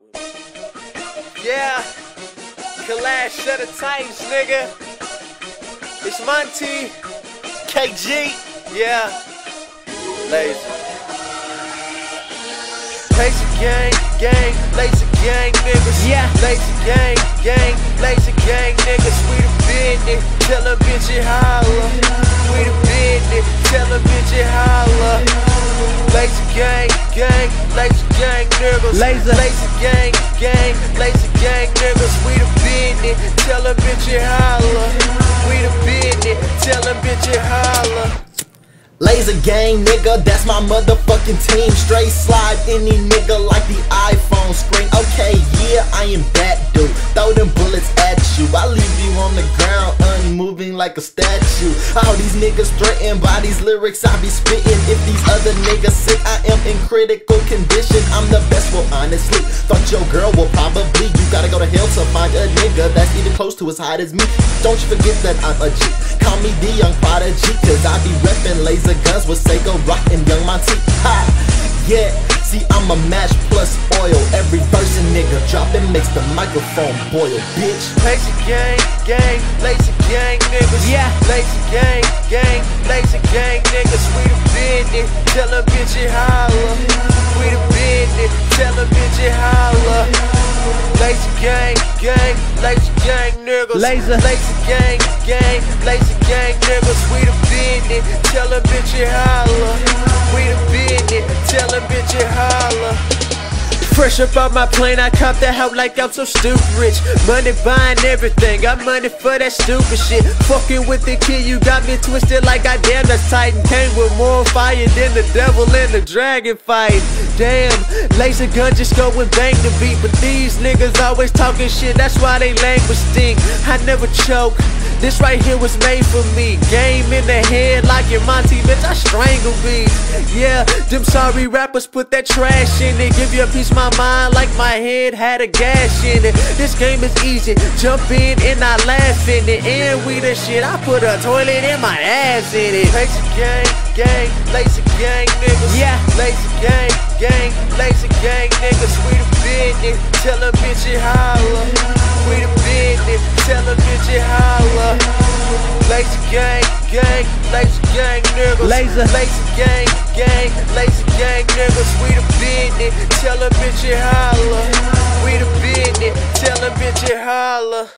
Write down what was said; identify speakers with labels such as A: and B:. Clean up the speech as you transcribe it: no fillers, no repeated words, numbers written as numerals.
A: Fuck with me. Yeah, Kalash, shut the tights, nigga. It's Monty, KG, yeah, Lazy. Lazy gang, lazy gang niggas. Yeah, lazy gang, lazy gang niggas. We the business, tell a bitch it holla. We the business, tell a bitch it holla. Lazy gang, lazy gang niggas. Lazy gang, lazy gang niggas. We the business, tell a bitch it holla. We the business, tell a bitch it holla.
B: Lazy gang nigga, that's my motherfucking team. Straight slide any nigga like the iPhone screen. Okay, yeah, I am that dude. Throw them bullets at you, I leave you on the ground unmoving like a statue. All these niggas threatened by these lyrics I be spitting. If these other niggas sick, I am in critical condition. I'm the best, well honestly, thought your girl will probably. You gotta go to hell to find a nigga that's even close to as hot as me. Don't you forget that I'm a G. Call me the young prodigy, cause I be reppin' laser guns with Sego Rock and Young Monty. Ha! Yeah, see I'm a match plus oil. Every verse a nigga drop and makes the microphone boil, bitch.
A: Lazy gang, lazy gang niggas. Yeah, lazy gang, lazy gang niggas. We the business, tell a bitch it holla. We the business, tell a bitch it holla. Lazy gang, lazy gang niggas. Lazy gang, lazy gang niggas. We the business, tell a bitch it holla. We the business, tell a bitch it holla. Fresh up off my plane, I cop that house like I'm so stupid rich. Money buying everything, got money for that stupid shit. Fucking with the kid, you got me twisted like goddamn that's Titan. Came with more fire than the devil in the dragon fight. Damn, laser gun just go and bang the beat. But these niggas always talking shit, that's why they language stink. I never choke, this right here was made for me. Game in the head like your Monty, bitch, I strangle beats. Yeah, them sorry rappers put that trash in it. Give you a piece of my mind like my head had a gash in it. This game is easy, jump in and I laugh in it. And we the shit, I put a toilet in my ass in it. Lazy gang, lazy gang niggas. Yeah, lazy gang, lazy gang niggas. We the business, tell a bitch it holla. We the business, tell a bitch it holla. Lazy gang, lazy gang niggas. Lazy gang, lazy gang niggas. We the business, tell a bitch it holla. We the business, tell a bitch it holla.